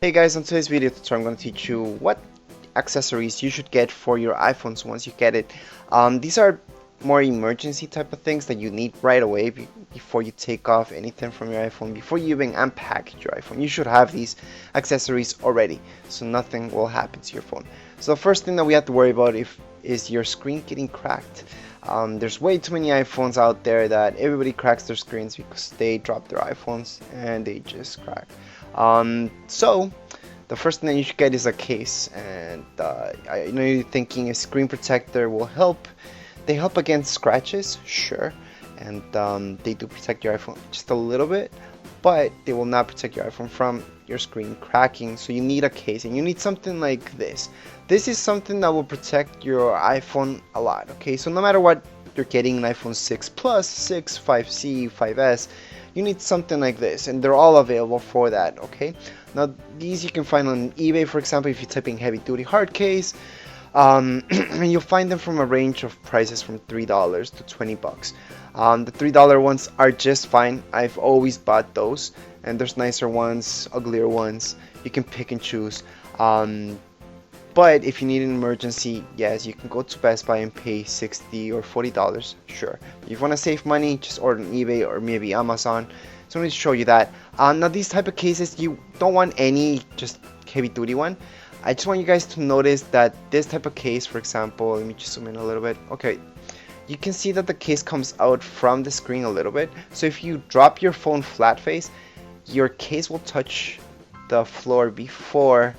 Hey guys, on today's video tutorial I'm going to teach you what accessories you should get for your iPhones once you get it. These are more emergency type of things that you need right away before you take off anything from your iPhone, before you even unpackage your iPhone. You should have these accessories already so nothing will happen to your phone. So the first thing that we have to worry about is your screen getting cracked. There's way too many iPhones out there that everybody cracks their screens because they drop their iPhones and they just crack. So the first thing that you should get is a case, and I know you're thinking a screen protector will help. They help against scratches, sure, and they do protect your iPhone just a little bit, but they will not protect your iPhone from your screen cracking. So you need a case, and you need something like this. This is something that will protect your iPhone a lot. Okay, so no matter what you're getting, an iPhone 6 Plus, 6, 5C, 5S, you need something like this, and they're all available for that. Okay, now these you can find on eBay, for example, if you type in heavy duty hard case. You'll find them from a range of prices from $3 to $20. The $3 ones are just fine. I've always bought those, and there's nicer ones, uglier ones. You can pick and choose. But if you need an emergency, yes, you can go to Best Buy and pay $60 or $40, sure. If you want to save money, just order on eBay or maybe Amazon. So let me show you that. Now these type of cases, you don't want any just heavy duty one. I just want you guys to notice that this type of case, for example, let me just zoom in a little bit. Okay, you can see that the case comes out from the screen a little bit. So if you drop your phone flat face, your case will touch the floor before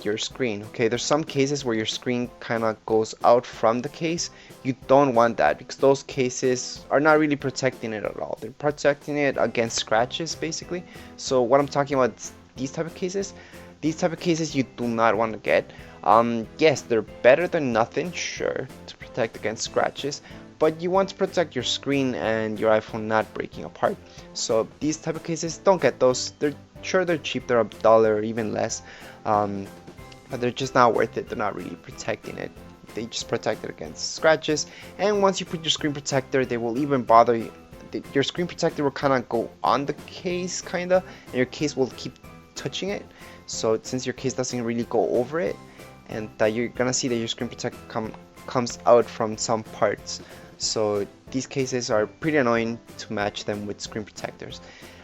your screen. Okay, there's some cases where your screen kind of goes out from the case. You don't want that because those cases are not really protecting it at all. They're protecting it against scratches basically. So what I'm talking about is these type of cases. These type of cases you do not want to get. Yes, they're better than nothing, sure, to protect against scratches, but you want to protect your screen and your iPhone not breaking apart. So these type of cases, don't get those. They're cheap, they're $1 or even less, but they're just not worth it. They're not really protecting it. They just protect it against scratches, and once you put your screen protector, they will even bother you. Your screen protector will kind of go on the case, and your case will keep touching it. So since your case doesn't really go over it, and you're gonna see that your screen protector comes out from some parts. So these cases are pretty annoying to match them with screen protectors.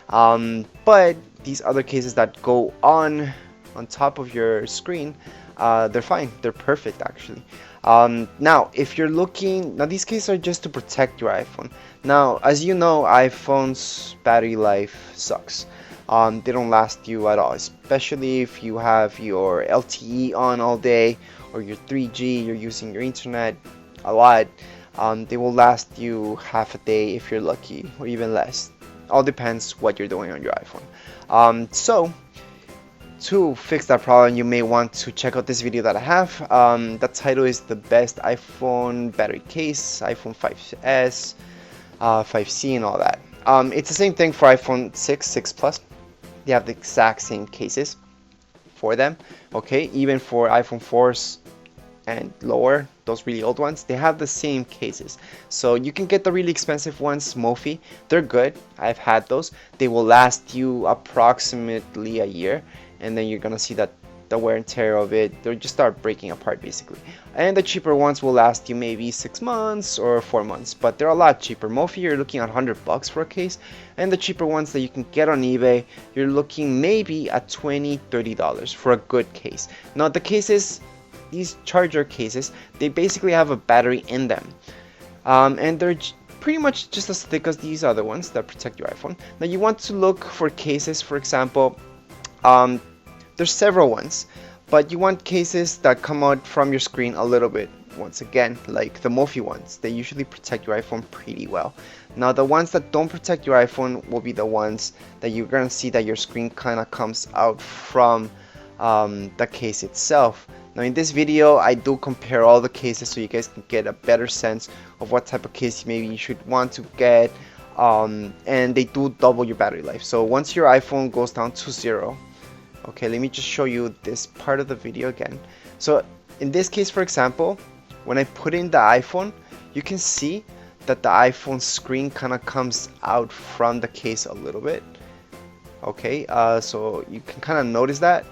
But these other cases that go on top of your screen, they're fine. They're perfect actually. Now if you're looking, now these cases are just to protect your iPhone. Now as you know, iPhone's battery life sucks. They don't last you at all, especially if you have your LTE on all day or your 3G, you're using your internet a lot. They will last you half a day if you're lucky, or even less. All depends what you're doing on your iPhone. So to fix that problem, you may want to check out this video that I have. The title is the best iPhone battery case, iPhone 5S, 5C and all that. It's the same thing for iPhone 6, 6 Plus. They have the exact same cases for them. Okay, even for iPhone 4s and lower, those really old ones, they have the same cases. So you can get the really expensive ones, Mophie. They're good. I've had those. They will last you approximately a year, and then you're gonna see that the wear and tear of it, they'll just start breaking apart basically. And the cheaper ones will last you maybe 6 months or 4 months, but they're a lot cheaper. Mophie, you're looking at $100 for a case, and the cheaper ones that you can get on eBay, you're looking maybe at $20, $30 for a good case. Now the cases, these charger cases, they basically have a battery in them, and they're pretty much just as thick as these other ones that protect your iPhone. Now you want to look for cases, for example, there's several ones, but you want cases that come out from your screen a little bit. Once again, like the Mophie ones, they usually protect your iPhone pretty well. Now the ones that don't protect your iPhone will be the ones that you're gonna see that your screen kind of comes out from the case itself. Now in this video, I do compare all the cases so you guys can get a better sense of what type of case maybe you should want to get, and they do double your battery life. So once your iPhone goes down to 0, okay, let me just show you this part of the video again. So in this case, for example, when I put in the iPhone, you can see that the iPhone screen kind of comes out from the case a little bit. Okay, so you can kind of notice that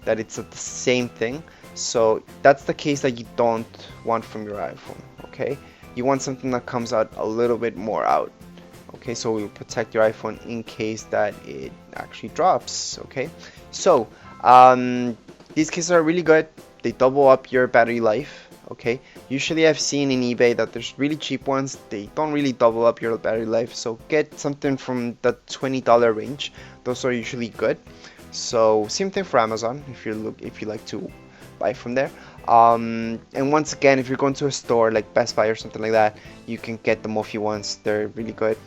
it's the same thing. So that's the case that you don't want from your iPhone. Okay, you want something that comes out a little bit more out. Okay, so we will protect your iPhone in case that it actually drops. Okay, so these cases are really good. They double up your battery life. Okay, usually I've seen in eBay that there's really cheap ones. They don't really double up your battery life, so get something from the $20 range. Those are usually good. So same thing for Amazon if you like to buy from there. And once again, if you're going to a store like Best Buy or something like that, you can get the Mophie ones. They're really good.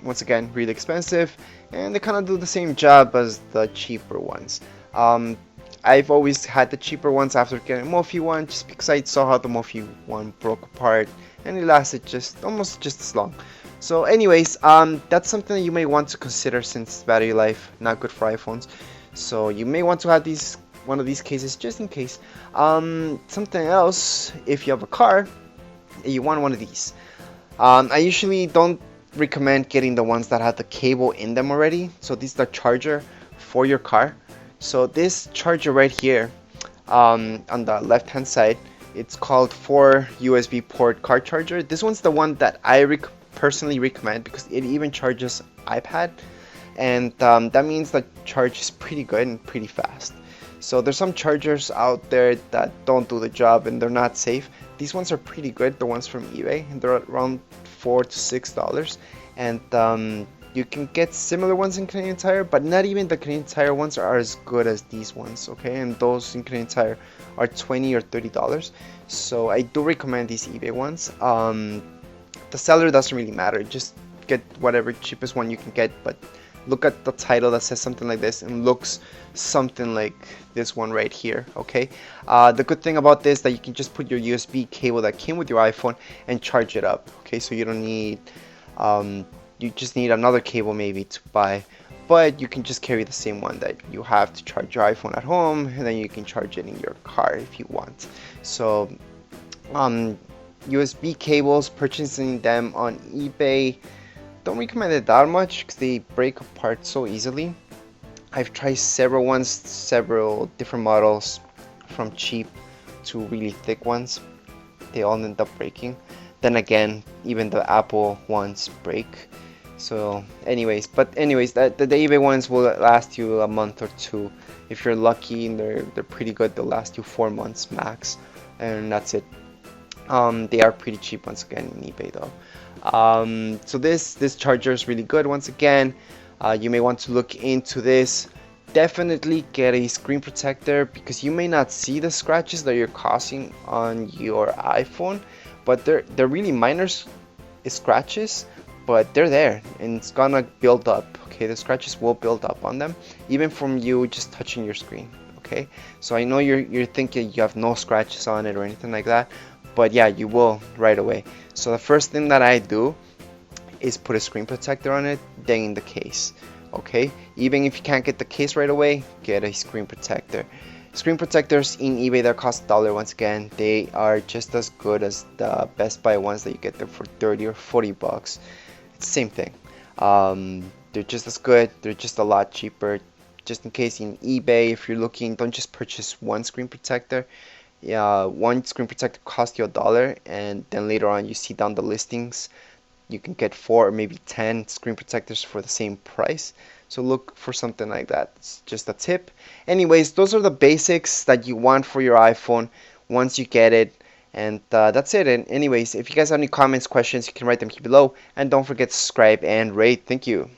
Once again, really expensive, and they kind of do the same job as the cheaper ones. Um, I've always had the cheaper ones after getting a Mophie one, just because I saw how the Mophie one broke apart, and it lasted almost just as long. So, anyways, that's something that you may want to consider since battery life not good for iPhones. So you may want to have one of these cases just in case. Something else, if you have a car, you want one of these. I usually don't recommend getting the ones that have the cable in them already. So this is the charger for your car. So this charger right here, on the left hand side, it's called 4 USB port car charger. This one's the one that I personally recommend because it even charges iPad, and that means the charge is pretty good and pretty fast. So there's some chargers out there that don't do the job and they're not safe. These ones are pretty good, the ones from eBay, and they're around $4 to $6, and you can get similar ones in Canadian Tire, but not even the Canadian Tire ones are as good as these ones. Okay, and those in Canadian Tire are $20 or $30. So I do recommend these eBay ones. The seller doesn't really matter, just get whatever cheapest one you can get, but look at the title that says something like this and looks something like this one right here. Okay, the good thing about this is that you can just put your USB cable that came with your iPhone and charge it up. Okay, so you don't need you just need another cable maybe to buy, but you can just carry the same one that you have to charge your iPhone at home, and then you can charge it in your car if you want. So USB cables, purchasing them on eBay, don't recommend it that much because they break apart so easily. I've tried several ones, several different models, from cheap to really thick ones. They all end up breaking. Then again, even the Apple ones break. So anyways, the eBay ones will last you a month or two. If you're lucky, and they're pretty good, they'll last you 4 months max, and that's it. They are pretty cheap once again in eBay though. So this charger is really good. Once again, you may want to look into this. Definitely get a screen protector because you may not see the scratches that you're causing on your iPhone, but they're really minor scratches, but they're there and it's gonna build up. Okay, the scratches will build up on them even from you just touching your screen. Okay, so I know you're thinking you have no scratches on it or anything like that, but yeah, you will right away. So the first thing that I do is put a screen protector on it, then in the case. Okay, even if you can't get the case right away, get a screen protector. Screen protectors in eBay, they cost $1 once again. They are just as good as the Best Buy ones that you get them for 30 or 40 bucks. It's the same thing. They're just as good, they're just a lot cheaper. Just in case in eBay, if you're looking, don't just purchase one screen protector. Yeah, one screen protector costs you $1, and then later on you see down the listings you can get 4 or maybe 10 screen protectors for the same price. So look for something like that. It's just a tip. Anyways, those are the basics that you want for your iPhone once you get it, and that's it. And anyways, if you guys have any comments, questions, you can write them here below, and don't forget to subscribe and rate. Thank you.